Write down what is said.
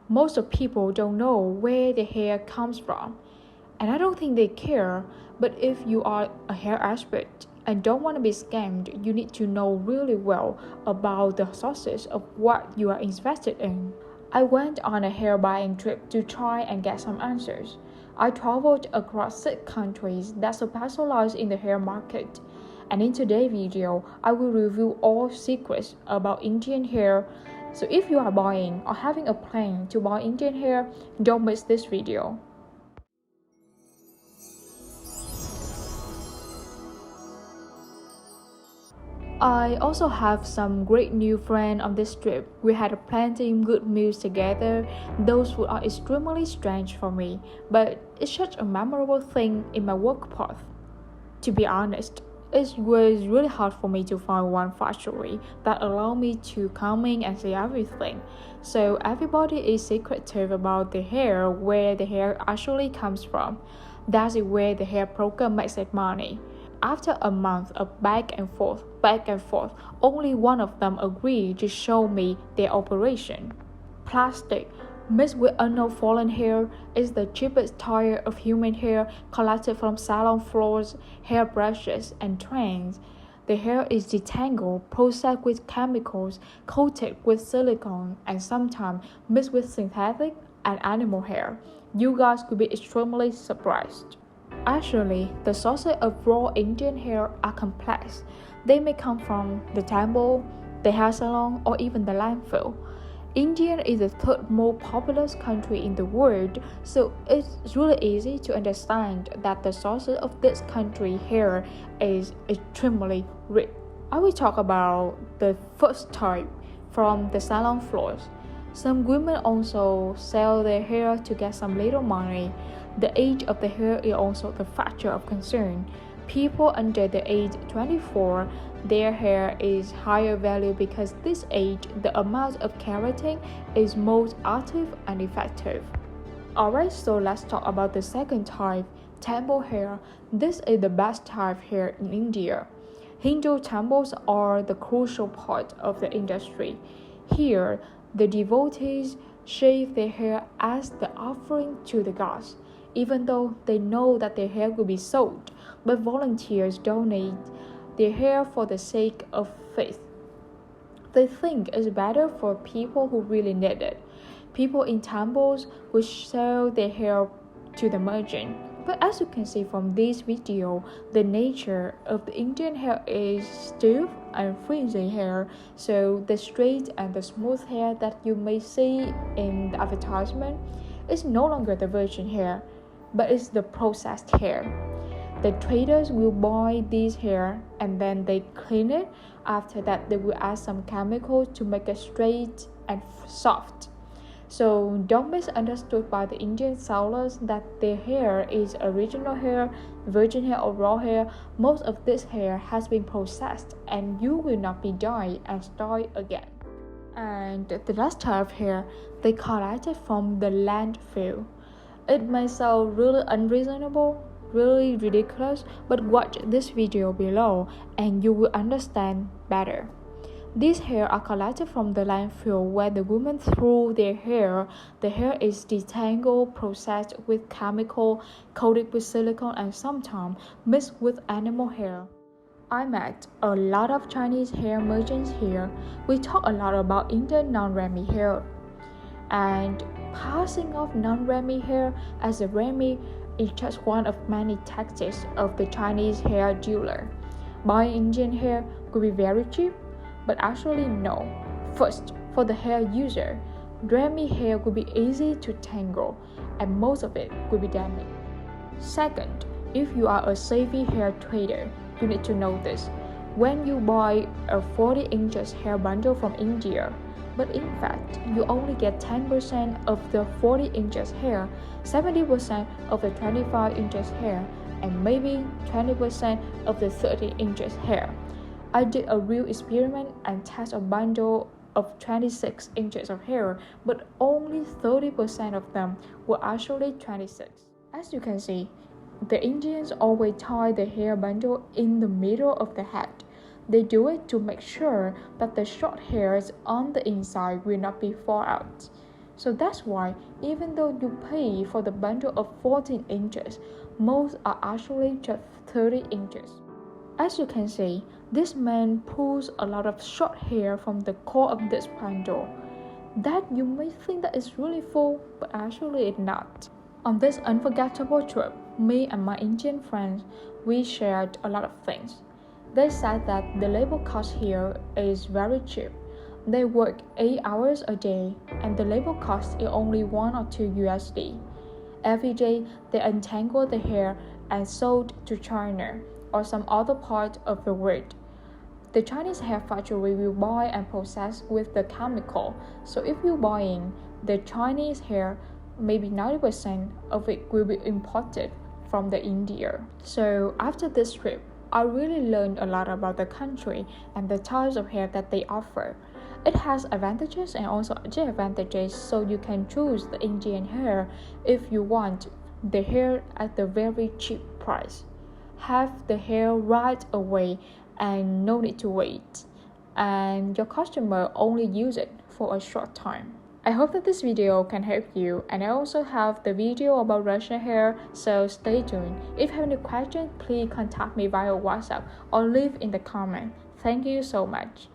Most of people don't know where the hair comes from, and I don't think they care. But if you are a hair expert and don't want to be scammed, you need to know really well about the sources of what you are invested in. I went on a hair buying trip to try and get some answers. I traveled across 6 countries that specialize in the hair market. And in today's video, I will reveal all secrets about Indian hair. So if you are buying or having a plan to buy Indian hair, don't miss this video. I also have some great new friends on this trip. We had plenty good meals together. Those food are extremely strange for me, but it's such a memorable thing in my work path. To be honest, it was really hard for me to find one factory that allowed me to come in and see everything. So everybody is secretive about the hair, where the hair actually comes from. That's where the hair broker makes its money. After a month of back and forth, only one of them agreed to show me their operation. Plastic mixed with unknown fallen hair is the cheapest tire of human hair collected from salon floors, hairbrushes, and trains. The hair is detangled, processed with chemicals, coated with silicone, and sometimes mixed with synthetic and animal hair. You guys could be extremely surprised. Actually, the sources of raw Indian hair are complex. They may come from the temple, the hair salon, or even the landfill. India is the third most populous country in the world, so it's really easy to understand that the sources of this country hair is extremely rich. I will talk about the first type from the salon floors. Some women also sell their hair to get some little money. The age of the hair is also the factor of concern. People under the age 24, their hair is higher value because this age, the amount of keratin is most active and effective. Alright, so let's talk about the second type, temple hair. This is the best type hair in India. Hindu temples are the crucial part of the industry. Here, the devotees shave their hair as the offering to the gods, even though they know that their hair will be sold, but volunteers donate their hair for the sake of faith. They think it's better for people who really need it. People in temples will sell their hair to the merchant. But as you can see from this video, the nature of the Indian hair is stiff and frizzy hair, so the straight and the smooth hair that you may see in the advertisement is no longer the virgin hair, but it's the processed hair. The traders will buy this hair and then they clean it. After that, they will add some chemicals to make it straight and soft. So don't misunderstood by the Indian sellers that their hair is original hair, virgin hair or raw hair. Most of this hair has been processed and you will not be dyed and styled again. And the last type of hair, they collected from the landfill. It may sound really unreasonable, really ridiculous, but watch this video below and you will understand better. These hair are collected from the landfill where the women threw their hair. The hair is detangled, processed with chemical, coated with silicone, and sometimes mixed with animal hair. I met a lot of Chinese hair merchants here. We talk a lot about Indian non-Remy hair. And passing off non-Remy hair as a Remy is just one of many tactics of the Chinese hair jeweler. Buying Indian hair could be very cheap, but actually no. First, for the hair user, Remy hair could be easy to tangle and most of it could be damaged. Second, if you are a savvy hair trader, you need to know this. When you buy a 40 inches hair bundle from India, but in fact, you only get 10% of the 40 inches hair, 70% of the 25 inches hair, and maybe 20% of the 30 inches hair. I did a real experiment and tested a bundle of 26 inches of hair, but only 30% of them were actually 26. As you can see, the Indians always tie the hair bundle in the middle of the head. They do it to make sure that the short hairs on the inside will not be fall out. So that's why, even though you pay for the bundle of 14 inches, most are actually just 30 inches. As you can see, this man pulls a lot of short hair from the core of this bundle. That you may think that it's really full, but actually it's not. On this unforgettable trip, me and my Indian friends, we shared a lot of things. They said that the labor cost here is very cheap. They work 8 hours a day and the labor cost is only 1 or 2 USD. Every day they untangle the hair and sold to China or some other part of the world. The Chinese hair factory will buy and process with the chemical, so if you're buying the Chinese hair, maybe 90% of it will be imported from the India. So after this trip, I really learned a lot about the country and the types of hair that they offer. It has advantages and also disadvantages, so you can choose the Indian hair if you want the hair at the very cheap price. Have the hair right away and no need to wait, and your customer only use it for a short time. I hope that this video can help you, and I also have the video about Russian hair, so stay tuned. If you have any questions, please contact me via WhatsApp or leave in the comment. Thank you so much.